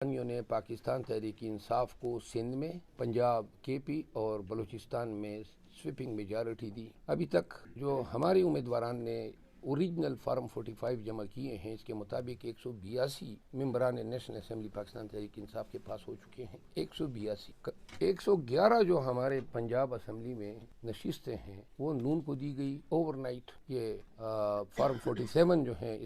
نے پاکستان تحریک انصاف کو سندھ میں، پنجاب، کے پی اور بلوچستان میں سویپنگ میجارٹی دی۔ ابھی تک جو ہمارے امیدواران نے اوریجنل فارم 45 جمع کیے ہیں، اس کے مطابق 182 ممبران نیشنل اسمبلی پاکستان تحریک انصاف کے پاس ہو چکے ہیں۔ 111 جو ہمارے پنجاب اسمبلی میں نشستیں ہیں وہ نون کو دی گئی اوور نائٹ۔ یہ فارم 47 جو ہیں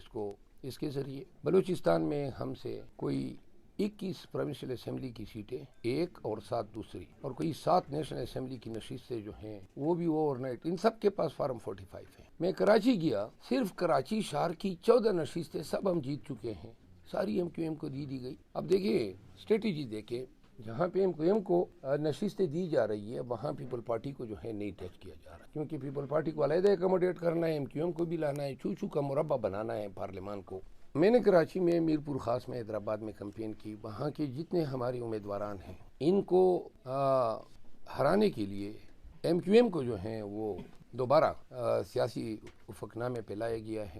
اس کے ذریعے بلوچستان میں ہم سے کوئی 21 پروونشل اسمبلی کی سیٹیں، ایک اور 7 دوسری، اور کوئی 7 نیشنل اسمبلی کی نشستیں جو ہیں وہ بھی اوور نائٹ، ان سب کے پاس فارم 45 ہیں۔ میں کراچی گیا، صرف کراچی شہر کی 14 نشستیں سب ہم جیت چکے ہیں، ساری MQM کو دی گئی۔ اب دیکھیے اسٹریٹجی دیکھیں، جہاں پہ MQM کو نشستیں دی جا رہی ہے وہاں پیپل پارٹی کو جو ہے نہیں ٹچ کیا جا رہا، کیونکہ پیپل پارٹی کو علیحدہ اکوموڈیٹ کرنا ہے، MQM کو بھی لانا ہے، چوچو کا مربع بنانا ہے پارلیمان کو۔ میں نے کراچی میں، میرپور خاص میں، حیدرآباد میں کمپین کی۔ وہاں کے جتنے ہمارے امیدواران ہیں ان کو ہرانے کے لیے MQM کو جو ہیں وہ دوبارہ سیاسی افقنامے میں پھیلایا گیا ہے۔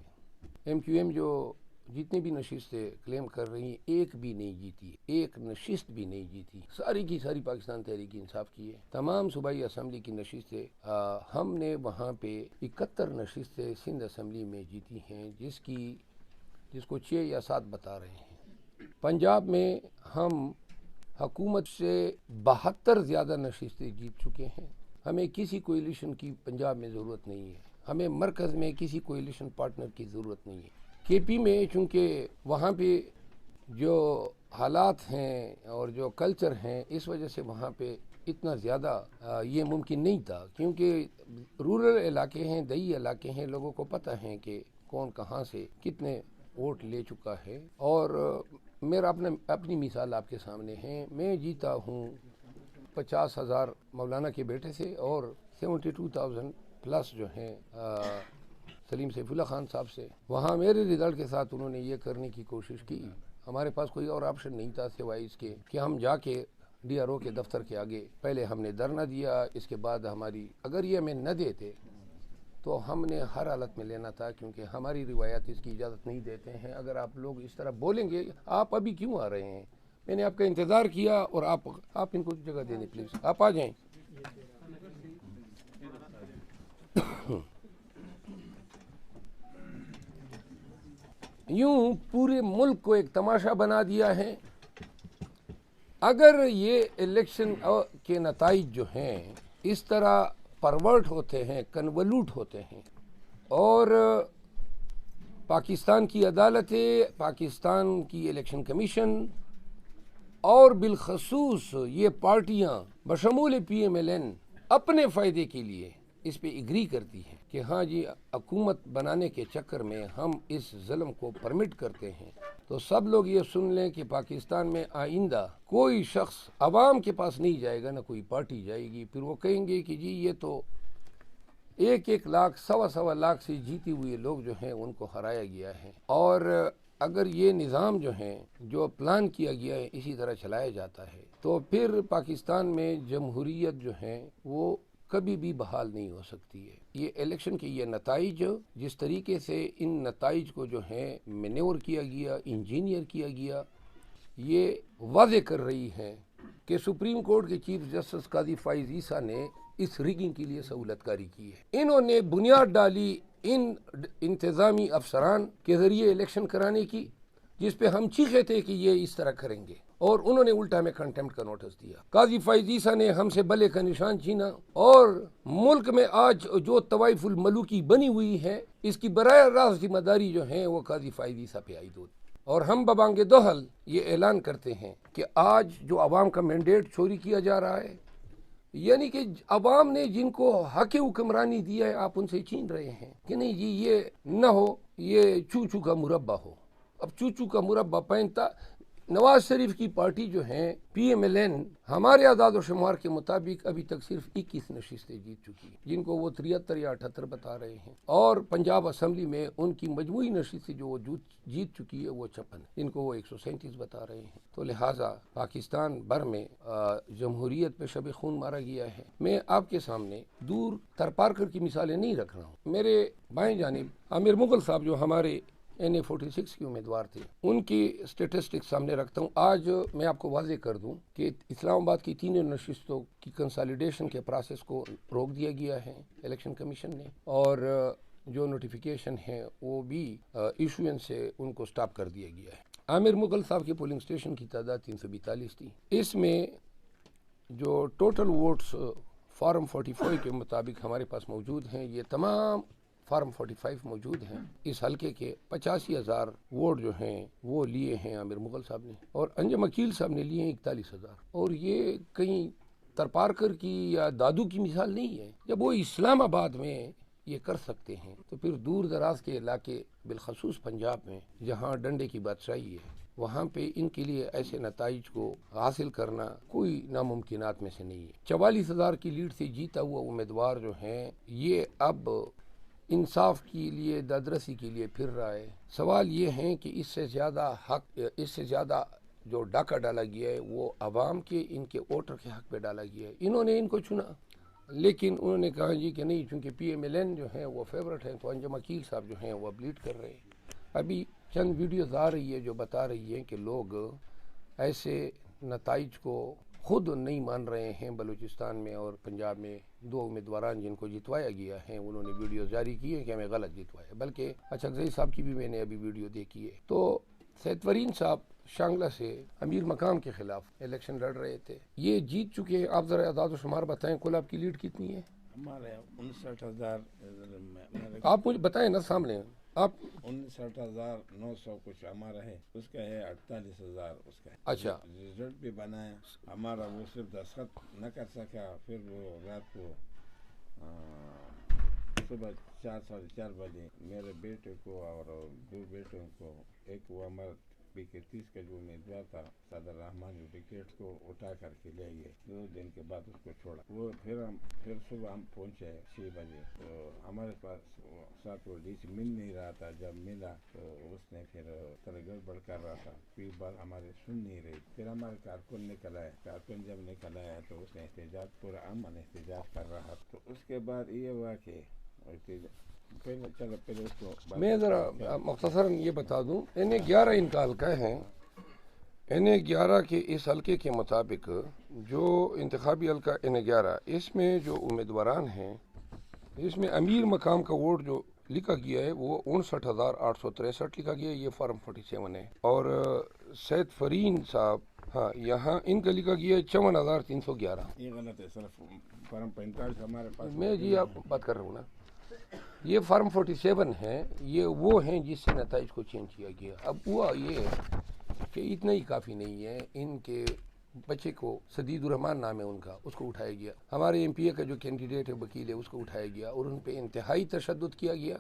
MQM جو جتنی بھی نشستیں کلیم کر رہی ہیں ایک بھی نہیں جیتی، ایک نشست بھی نہیں جیتی، ساری کی ساری پاکستان تحریک انصاف کی ہے۔ تمام صوبائی اسمبلی کی نشستیں ہم نے وہاں پہ 71 نشستیں سندھ اسمبلی میں جیتی ہیں، جس کو 6 یا 7 بتا رہے ہیں۔ پنجاب میں ہم حکومت سے 72 زیادہ نشستیں جیت چکے ہیں۔ ہمیں کسی کوئلیشن کی پنجاب میں ضرورت نہیں ہے، ہمیں مرکز میں کسی کوئلیشن پارٹنر کی ضرورت نہیں ہے۔ کے پی میں چونکہ وہاں پہ جو حالات ہیں اور جو کلچر ہیں، اس وجہ سے وہاں پہ اتنا زیادہ یہ ممکن نہیں تھا، کیونکہ رورل علاقے ہیں، دیہی علاقے ہیں، لوگوں کو پتہ ہے کہ کون کہاں سے کتنے ووٹ لے چکا ہے۔ اور میرا اپنی مثال آپ کے سامنے ہے، میں جیتا ہوں 50,000 مولانا کے بیٹے سے اور 72,000 پلس جو ہیں سلیم سیف اللہ خان صاحب سے۔ وہاں میرے رزلٹ کے ساتھ انہوں نے یہ کرنے کی کوشش کی، ہمارے پاس کوئی اور آپشن نہیں تھا سوائے اس کے کہ ہم جا کے DRO کے دفتر کے آگے پہلے ہم نے دھرنا دیا، اس کے بعد اگر یہ ہمیں نہ دیتے تو ہم نے ہر حالت میں لینا تھا، کیونکہ ہماری روایات اس کی اجازت نہیں دیتے ہیں۔ اگر آپ لوگ اس طرح بولیں گے، آپ ابھی کیوں آ رہے ہیں؟ میں نے آپ کا انتظار کیا اور آپ ان کو جگہ دے دیں پلیز، آپ آ جائیں۔ یوں پورے ملک کو ایک تماشا بنا دیا ہے۔ اگر یہ الیکشن کے نتائج جو ہیں اس طرح پرورٹ ہوتے ہیں، کنولوٹ ہوتے ہیں، اور پاکستان کی عدالتیں، پاکستان کی الیکشن کمیشن اور بالخصوص یہ پارٹیاں بشمول PMLN اپنے فائدے کے لیے اس پہ اگری کرتی ہیں کہ ہاں جی حکومت بنانے کے چکر میں ہم اس ظلم کو پرمٹ کرتے ہیں، تو سب لوگ یہ سن لیں کہ پاکستان میں آئندہ کوئی شخص عوام کے پاس نہیں جائے گا، نہ کوئی پارٹی جائے گی۔ پھر وہ کہیں گے کہ جی یہ تو 1 لاکھ 1.25 لاکھ سے جیتے ہوئے لوگ جو ہیں ان کو ہرایا گیا ہے، اور اگر یہ نظام جو ہے جو پلان کیا گیا ہے اسی طرح چلایا جاتا ہے تو پھر پاکستان میں جمہوریت جو ہے وہ کبھی بھی بحال نہیں ہو سکتی ہے۔ یہ الیکشن کے یہ نتائج، جس طریقے سے ان نتائج کو جو ہے مینیور کیا گیا، انجینئر کیا گیا، یہ واضح کر رہی ہے کہ سپریم کورٹ کے چیف جسٹس قاضی فائز عیسیٰ نے اس ریگنگ کے لیے سہولت کاری کی ہے۔ انہوں نے بنیاد ڈالی ان انتظامی افسران کے ذریعے الیکشن کرانے کی، جس پہ ہم چیخے تھے کہ یہ اس طرح کریں گے، اور انہوں نے الٹا میں کنٹمپٹ کا نوٹس دیا۔ قاضی فائز عیسیٰ نے ہم سے بلے کا نشان چھینا، اور ملک میں آج جو طوائف الملوکی بنی ہوئی ہے اس کی براہ راست ذمہ داری جو ہے وہ قاضی فائز عیسیٰ پہ عائد ہوتی۔ اور ہم ببانگ دوحل یہ اعلان کرتے ہیں کہ آج جو عوام کا مینڈیٹ چوری کیا جا رہا ہے، یعنی کہ عوام نے جن کو حق حکمرانی دیا ہے آپ ان سے چھین رہے ہیں کہ نہیں جی یہ نہ ہو، یہ چوچو کا مربع ہو۔ اب چوچو کا مربع پہنتا نواز شریف کی پارٹی جو ہے PMLN ہمارے اعداد و شمار کے مطابق ابھی تک صرف 21 نشستیں جیت چکی ہیں، جن کو وہ 73 یا 78 بتا رہے ہیں، اور پنجاب اسمبلی میں ان کی مجموعی نشستیں جو وہ جیت چکی ہے وہ 56، جن کو وہ 137 بتا رہے ہیں۔ تو لہٰذا پاکستان بھر میں جمہوریت پہ شب خون مارا گیا ہے۔ میں آپ کے سامنے دور ترپارکر کی مثالیں نہیں رکھ رہا ہوں، میرے بائیں جانب عامر مغل صاحب جو ہمارے NA46 کے امیدوار تھے، ان کی اسٹیٹسٹکس سامنے رکھتا ہوں۔ آج میں آپ کو واضح کر دوں کہ اسلام آباد کی تینوں نشستوں کی کنسالیڈیشن کے پروسیس کو روک دیا گیا ہے الیکشن کمیشن نے، اور جو نوٹیفیکیشن ہے وہ بھی ایشوئنس سے ان کو سٹاپ کر دیا گیا ہے۔ عامر مغل صاحب کے پولنگ اسٹیشن کی تعداد 342 تھی۔ اس میں جو ٹوٹل ووٹس فارم 45 کے مطابق ہمارے پاس موجود ہیں، یہ تمام فارم 45 موجود ہیں، اس حلقے کے 85,000 ووٹ جو ہیں وہ لیے ہیں عامر مغل صاحب نے، اور انجم عقیل صاحب نے لیے ہیں 41,000۔ اور یہ کہیں ترپارکر کی یا دادو کی مثال نہیں ہے۔ جب وہ اسلام آباد میں یہ کر سکتے ہیں تو پھر دور دراز کے علاقے بالخصوص پنجاب میں جہاں ڈنڈے کی بادشاہی ہے، وہاں پہ ان کے لیے ایسے نتائج کو حاصل کرنا کوئی ناممکنات میں سے نہیں ہے۔ 44,000 کی لیڈ سے جیتا ہوا امیدوار جو ہیں یہ اب انصاف کے لیے دادرسی کے لیے پھر رہا ہے۔ سوال یہ ہے کہ اس سے زیادہ جو ڈاکہ ڈالا گیا ہے وہ عوام کے، ان کے ووٹر کے حق پہ ڈالا گیا ہے۔ انہوں نے ان کو چنا، لیکن انہوں نے کہا جی کہ نہیں، چونکہ PMLN جو ہیں وہ فیورٹ ہیں، تو انجم عقیل صاحب جو ہیں وہ اب لیڈ کر رہے ہیں۔ ابھی چند ویڈیوز آ رہی ہے جو بتا رہی ہیں کہ لوگ ایسے نتائج کو خود نہیں مان رہے ہیں۔ بلوچستان میں اور پنجاب میں 2 امیدواران جن کو جتوایا گیا ہے انہوں نے ویڈیو جاری کی ہے کہ ہمیں غلط جتوایا، بلکہ اچھکزئی صاحب کی بھی میں نے ابھی ویڈیو دیکھی ہے۔ تو سید فرین صاحب شانگلہ سے امیر مقام کے خلاف الیکشن لڑ رہے تھے، یہ جیت چکے ہیں۔ آپ ذرا اعداد و شمار بتائیں، کل آپ کی لیڈ کتنی ہے؟ ہمارے 59,000۔ آپ مجھے بتائیں نا سامنے، آپ 59,900 کچھ ہمارا ہے، اس کا ہے 48,000 اس کا ہے۔ اچھا، ریزلٹ بھی بنایا ہمارا، وہ صرف دستخط نہ کر سکا، پھر وہ رات کو صبح 4 بجے میرے بیٹے کو اور 2 بیٹوں کو، ایک وہ ہمارا PK30 کا جو امیدوار تھا صدر رحمان، وکٹ کو اٹھا کر کے لے گئے۔ 2 دن کے بعد اس کو چھوڑا، وہ پھر صبح ہم پہنچے 6 بجے، تو ہمارے پاس ساتھ وہ DC مل نہیں رہا تھا۔ جب ملا تو اس نے پھر گڑبڑ کر رہا تھا، کوئی بات ہمارے سن نہیں رہی۔ پھر ہمارے کارکن نکل آئے، کارکن جب نکل آیا تو اس نے احتجاج، پورا امن احتجاج کر رہا، تو اس کے بعد یہ ہوا کہ میں ذرا مختصراً یہ بتا دوں، NA11 ان کا حلقہ ہے۔ NA11 کے اس حلقے کے مطابق جو انتخابی حلقہ NA11، اس میں جو امیدواران ہیں، اس میں امیر مقام کا ووٹ جو لکھا گیا ہے وہ 59,863 لکھا گیا ہے، یہ فارم 47 ہے۔ اور سید فرین صاحب، ہاں یہاں ان کا لکھا گیا ہے 54,311۔ یہ غلط ہے، صرف فارم 45 ہمارے پاس۔ میں جی آپ بات کر رہا ہوں نا، یہ فارم 47 ہے، یہ وہ ہیں جس سے نتائج کو چینج کیا گیا۔ اب ہوا یہ ہے کہ اتنا ہی کافی نہیں ہے، ان کے بچے کو سدید الرحمان نام ہے ان کا، اس کو اٹھایا گیا۔ ہمارے MPA کا جو کینڈیڈیٹ ہے، وکیل ہے، اس کو اٹھایا گیا اور ان پہ انتہائی تشدد کیا گیا۔